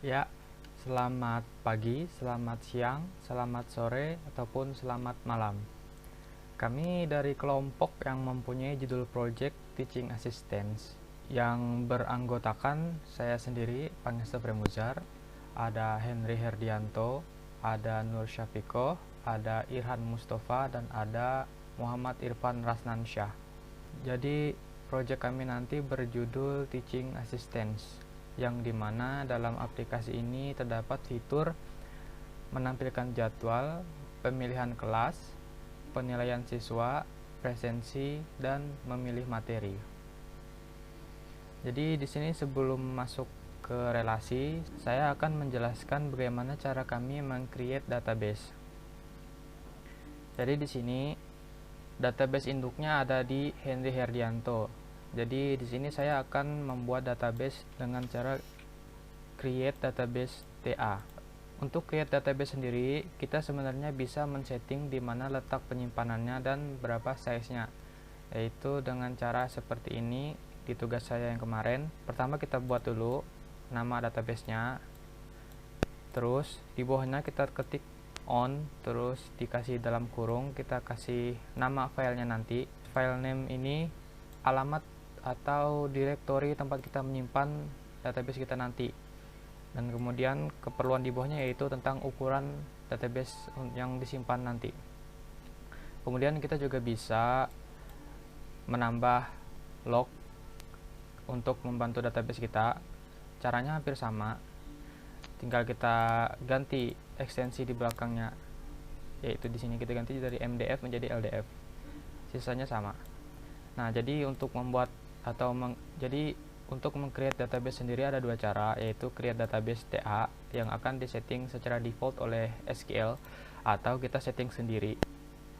Ya, selamat pagi, selamat siang, selamat sore, ataupun selamat malam. Kami dari kelompok yang mempunyai judul Project Teaching Assistance yang beranggotakan saya sendiri, Pangestu Fremuzar, ada Henry Herdianto, ada Nur Syafiko, ada Irhan Mustafa, dan ada Muhammad Irfan Rasnansyah. Jadi, proyek kami nanti berjudul Teaching Assistance, yang dimana dalam aplikasi ini terdapat fitur menampilkan jadwal, pemilihan kelas, penilaian siswa, presensi, dan memilih materi. Jadi di sini sebelum masuk ke relasi, saya akan menjelaskan bagaimana cara kami meng-create database. Jadi di sini database induknya ada di Henry Herdianto. Jadi di sini saya akan membuat database dengan cara create database TA. Untuk create database sendiri, kita sebenarnya bisa men-setting di mana letak penyimpanannya dan berapa size-nya. Yaitu dengan cara seperti ini di tugas saya yang kemarin. Pertama kita buat dulu nama database-nya. Terus di bawahnya kita ketik on, terus dikasih dalam kurung, kita kasih nama filenya nanti. File name ini alamat atau direktori tempat kita menyimpan database kita nanti. Dan kemudian keperluan di bawahnya yaitu tentang ukuran database yang disimpan nanti. Kemudian kita juga bisa menambah log untuk membantu database kita. Caranya hampir sama, tinggal kita ganti ekstensi di belakangnya, yaitu di sini kita ganti dari MDF menjadi LDF. Sisanya sama. Nah, jadi untuk membuat atau untuk meng-create database sendiri ada dua cara, yaitu create database TA yang akan disetting secara default oleh SQL, atau kita setting sendiri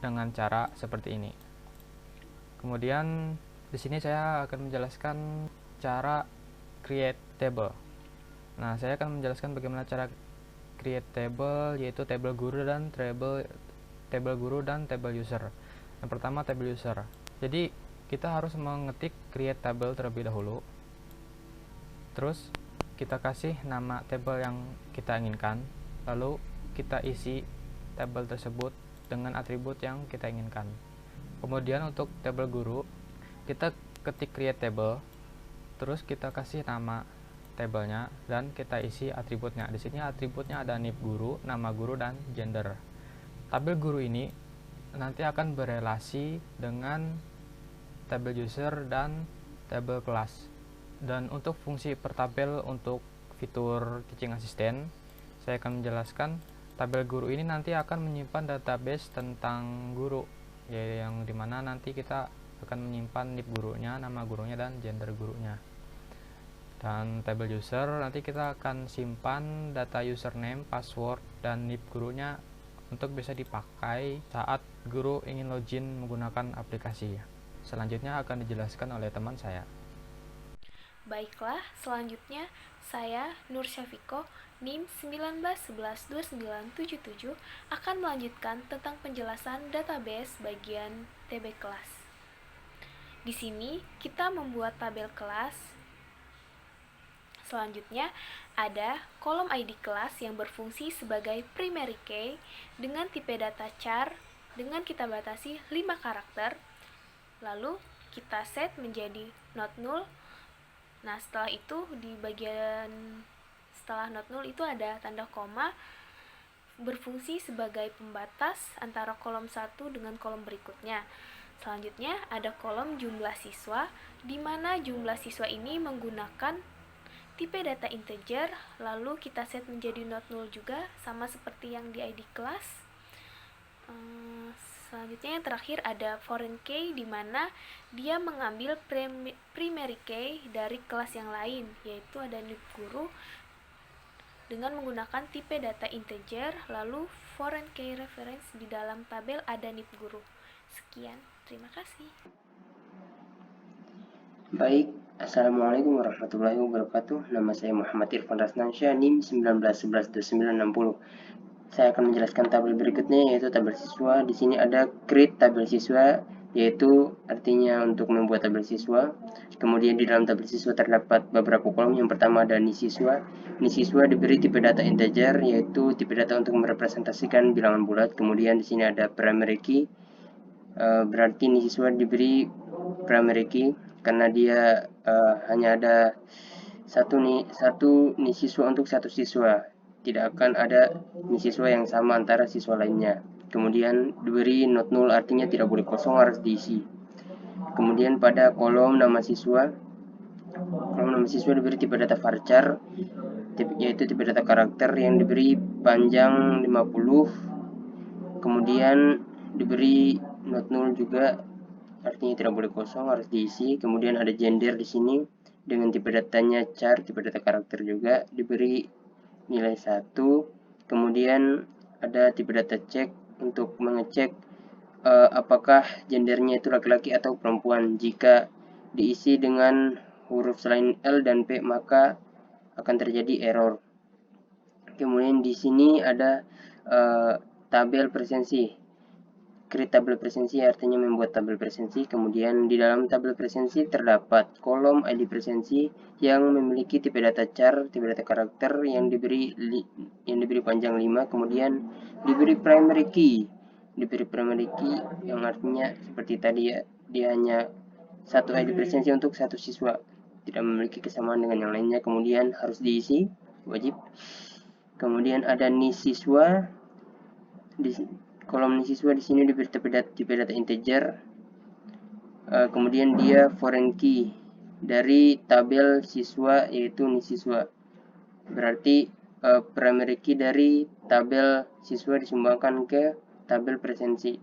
dengan cara seperti ini. Kemudian di sini saya akan menjelaskan cara create table. Nah, saya akan menjelaskan bagaimana cara create table, yaitu table guru dan table user. Yang pertama table user. Jadi kita harus mengetik create table terlebih dahulu. Terus kita kasih nama table yang kita inginkan, lalu kita isi table tersebut dengan atribut yang kita inginkan. Kemudian untuk table guru, kita ketik create table, terus kita kasih nama tabelnya dan kita isi atributnya. Di sini atributnya ada nib guru, nama guru, dan gender. Tabel guru ini nanti akan berelasi dengan tabel user dan tabel kelas. Dan untuk fungsi per tabel untuk fitur teaching assistant, saya akan menjelaskan tabel guru ini nanti akan menyimpan database tentang guru, yang dimana nanti kita akan menyimpan nib gurunya, nama gurunya, dan gender gurunya. Dan tabel user nanti kita akan simpan data username, password, dan nib gurunya untuk bisa dipakai saat guru ingin login menggunakan aplikasi. Selanjutnya akan dijelaskan oleh teman saya. Baiklah, selanjutnya saya Nur Syafiko NIM 19112977 akan melanjutkan tentang penjelasan database bagian TB kelas. Di sini kita membuat tabel kelas. Selanjutnya ada kolom ID kelas yang berfungsi sebagai primary key dengan tipe data char dengan kita batasi 5 karakter. Lalu kita set menjadi not null. Nah, setelah itu di bagian setelah not null itu ada tanda koma berfungsi sebagai pembatas antara kolom 1 dengan kolom berikutnya. Selanjutnya ada kolom jumlah siswa, di mana jumlah siswa ini menggunakan tipe data integer, lalu kita set menjadi not null juga, sama seperti yang di ID kelas. Selanjutnya yang terakhir ada foreign key, di mana dia mengambil primary key dari kelas yang lain, yaitu ada nib guru dengan menggunakan tipe data integer, lalu foreign key reference di dalam tabel ada nib guru. Sekian, terima kasih. Baik, Assalamualaikum warahmatullahi wabarakatuh. Nama saya Muhammad Irfan Rasnansyah, NIM 19112960. Saya akan menjelaskan tabel berikutnya, yaitu tabel siswa. Di sini ada create tabel siswa. yaitu artinya untuk membuat tabel siswa. Kemudian di dalam tabel siswa terdapat beberapa kolom. Yang pertama ada NII siswa. NII siswa diberi tipe data integer, yaitu tipe data untuk merepresentasikan bilangan bulat. Kemudian di sini ada primary key, berarti NII siswa diberi primary key karena dia hanya ada satu NII siswa untuk satu siswa. Tidak akan ada NII siswa yang sama antara siswa lainnya. Kemudian diberi not null, artinya tidak boleh kosong, harus diisi. Kemudian pada kolom nama siswa diberi tipe data varchar, yaitu tipe data karakter yang diberi panjang 50. Kemudian diberi not null juga, artinya tidak boleh kosong, harus diisi. Kemudian ada gender di sini dengan tipe datanya char, tipe data karakter juga, diberi nilai 1. Kemudian ada tipe data check untuk mengecek apakah gendernya itu laki-laki atau perempuan. Jika diisi dengan huruf selain L dan P, maka akan terjadi error. Kemudian di sini ada tabel presensi. Create tabel presensi artinya membuat tabel presensi. Kemudian di dalam tabel presensi terdapat kolom ID presensi yang memiliki tipe data char, tipe data karakter yang diberi panjang 5. Kemudian diberi primary key. Diberi primary key yang artinya seperti tadi ya, dia hanya satu ID presensi untuk satu siswa, tidak memiliki kesamaan dengan yang lainnya. Kemudian harus diisi, wajib. Kemudian ada NII siswa. Di kolom NII siswa di sini diberi tipe data integer. Kemudian dia foreign key dari tabel siswa, yaitu NII siswa. Berarti primary key dari tabel siswa disumbangkan ke tabel presensi,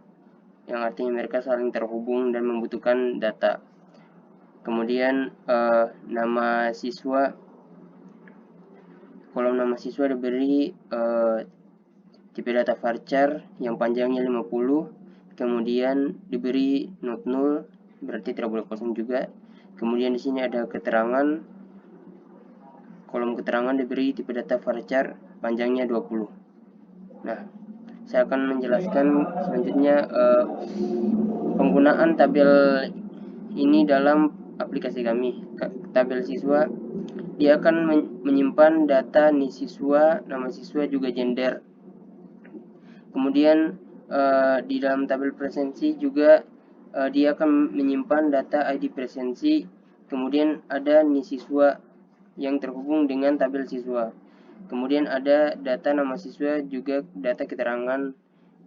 yang artinya mereka saling terhubung dan membutuhkan data. Kemudian nama siswa, kolom nama siswa diberi tipe data varchar yang panjangnya 50. Kemudian diberi not null, berarti tidak boleh kosong juga. Kemudian di sini ada keterangan, kolom keterangan diberi tipe data varchar panjangnya 20. Nah, saya akan menjelaskan selanjutnya penggunaan tabel ini dalam aplikasi kami. Tabel siswa, dia akan menyimpan data NII siswa, nama siswa, juga gender. Kemudian di dalam tabel presensi juga dia akan menyimpan data ID presensi. Kemudian ada NII siswa yang terhubung dengan tabel siswa. Kemudian ada data nama siswa, juga data keterangan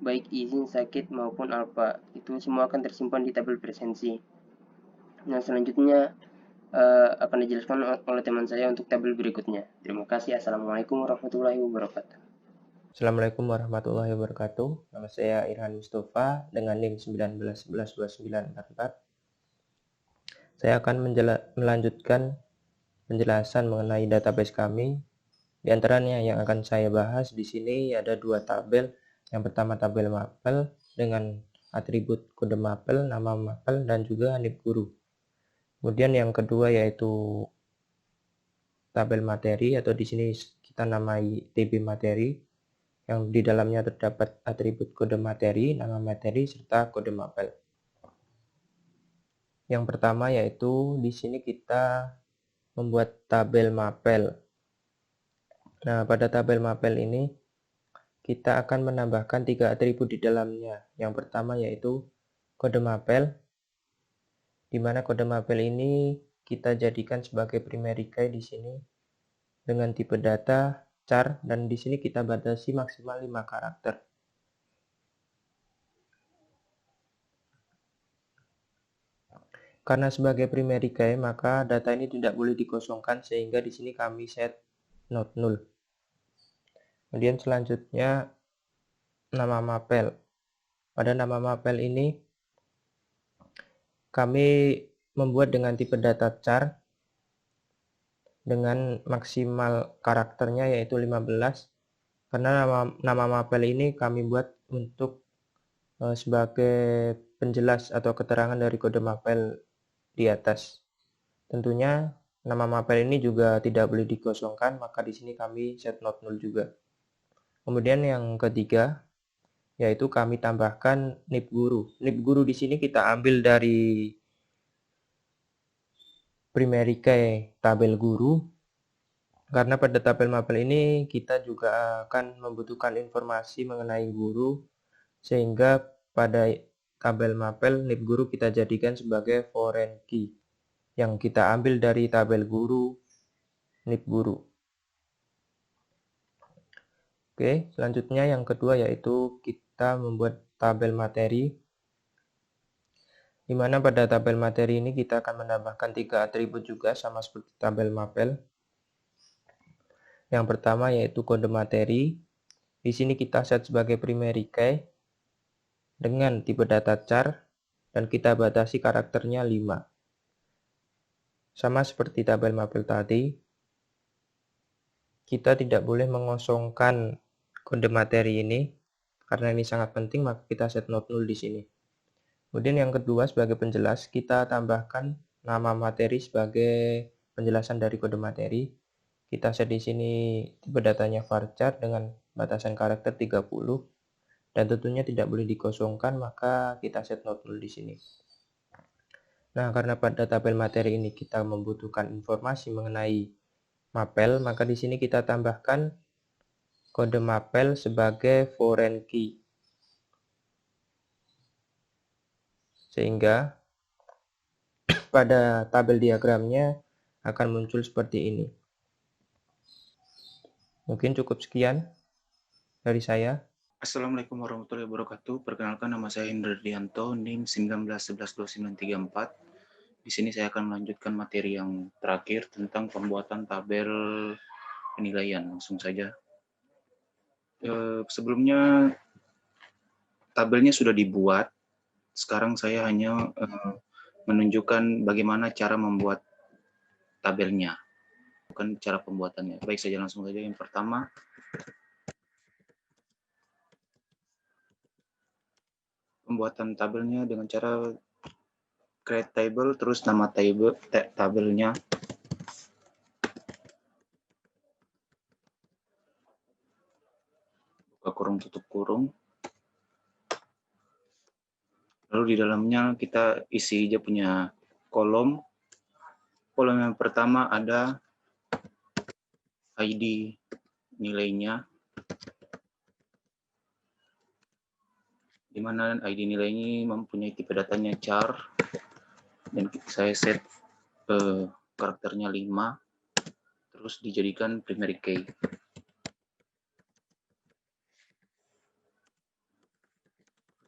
baik izin, sakit maupun alfa. Itu semua akan tersimpan di tabel presensi. Nah, selanjutnya akan dijelaskan oleh teman saya untuk tabel berikutnya. Terima kasih. Assalamualaikum warahmatullahi wabarakatuh. Assalamualaikum warahmatullahi wabarakatuh. Nama saya Irhan Mustafa dengan NIM 19112944. Saya akan melanjutkan penjelasan mengenai database kami. Di antaranya yang akan saya bahas di sini ada dua tabel. Yang pertama tabel mapel dengan atribut kode mapel, nama mapel, dan juga NIP guru. Kemudian yang kedua yaitu tabel materi, atau di sini kita namai TB materi, yang di dalamnya terdapat atribut kode materi, nama materi, serta kode mapel. Yang pertama yaitu di sini kita membuat tabel mapel. Nah, pada tabel mapel ini kita akan menambahkan 3 atribut di dalamnya. Yang pertama yaitu kode mapel, di mana kode mapel ini kita jadikan sebagai primary key di sini dengan tipe data char, dan di sini kita batasi maksimal 5 karakter. Karena sebagai primary key, maka data ini tidak boleh dikosongkan, sehingga di sini kami set not null. Kemudian selanjutnya nama mapel. Pada nama mapel ini kami membuat dengan tipe data char dengan maksimal karakternya yaitu 15. Karena nama mapel ini kami buat untuk sebagai penjelas atau keterangan dari kode mapel di atas. Tentunya nama mapel ini juga tidak boleh dikosongkan, maka di sini kami set not null juga. Kemudian yang ketiga yaitu kami tambahkan nib guru. Nib guru di sini kita ambil dari primary key tabel guru, karena pada tabel mapel ini kita juga akan membutuhkan informasi mengenai guru, sehingga pada tabel mapel nib guru kita jadikan sebagai foreign key yang kita ambil dari tabel guru nib guru. Oke, selanjutnya yang kedua yaitu kita membuat tabel materi, di mana pada tabel materi ini kita akan menambahkan 3 atribut juga sama seperti tabel mapel. Yang pertama yaitu kode materi. Di sini kita set sebagai primary key dengan tipe data char dan kita batasi karakternya 5. Sama seperti tabel mapel tadi, kita tidak boleh mengosongkan kode materi ini karena ini sangat penting, maka kita set not null di sini. Kemudian yang kedua sebagai penjelas, kita tambahkan nama materi sebagai penjelasan dari kode materi. Kita set di sini tipe datanya varchar dengan batasan karakter 30 dan tentunya tidak boleh dikosongkan, maka kita set not null di sini. Nah, karena pada tabel materi ini kita membutuhkan informasi mengenai mapel, maka di sini kita tambahkan kode mapel sebagai foreign key. Sehingga pada tabel diagramnya akan muncul seperti ini. Mungkin cukup sekian dari saya. Assalamualaikum warahmatullahi wabarakatuh. Perkenalkan, nama saya Hindradianto, NIM 19112934. Di sini saya akan melanjutkan materi yang terakhir tentang pembuatan tabel penilaian. Langsung saja. Sebelumnya tabelnya sudah dibuat. Sekarang saya hanya menunjukkan bagaimana cara membuat tabelnya, bukan cara pembuatannya. Baik, saja langsung saja. Yang pertama, pembuatan tabelnya dengan cara create table, terus nama tabelnya. Buka kurung, tutup kurung. Lalu di dalamnya kita isi aja punya kolom. Kolom yang pertama ada ID nilainya, di mana ID nilai ini mempunyai tipe datanya char, dan saya set karakternya 5, terus dijadikan primary key.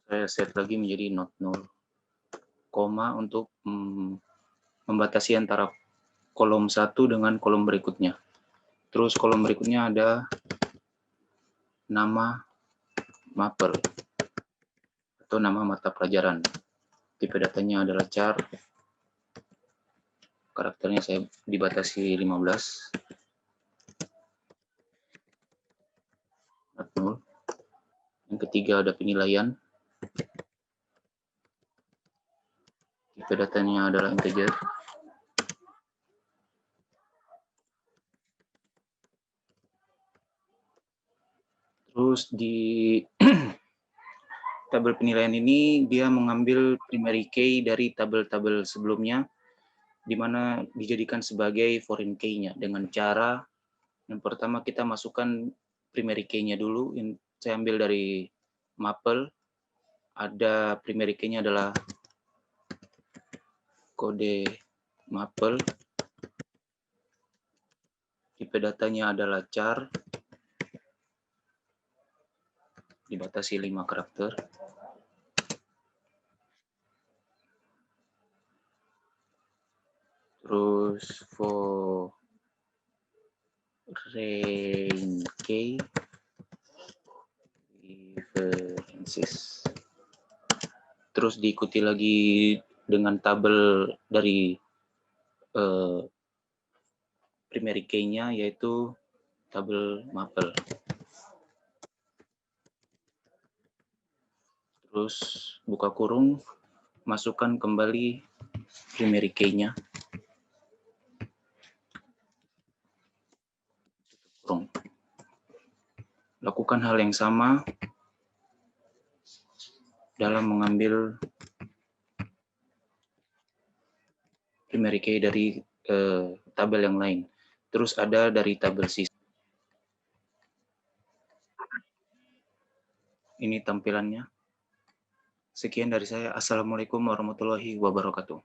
Saya set lagi menjadi not null, koma untuk membatasi antara kolom 1 dengan kolom berikutnya. Terus kolom berikutnya ada nama mapel atau nama mata pelajaran. Tipe datanya adalah char. Karakternya saya dibatasi 15. Not null. Yang ketiga ada penilaian. Tipe datanya adalah integer. Terus di tabel penilaian ini dia mengambil primary key dari tabel-tabel sebelumnya, di mana dijadikan sebagai foreign key-nya dengan cara yang pertama kita masukkan primary key-nya dulu. Yang saya ambil dari mapel, ada primary key-nya adalah kode mapel, tipe datanya adalah char, dibatasi 5 karakter. Terus foreign key references. Terus diikuti lagi dengan tabel dari primary key-nya, yaitu tabel mapel. Terus buka kurung, masukkan kembali primary key-nya. Kurung. Lakukan hal yang sama dalam mengambil primary key dari tabel yang lain. Terus ada dari tabel sisa. Ini tampilannya. Sekian dari saya. Assalamualaikum warahmatullahi wabarakatuh.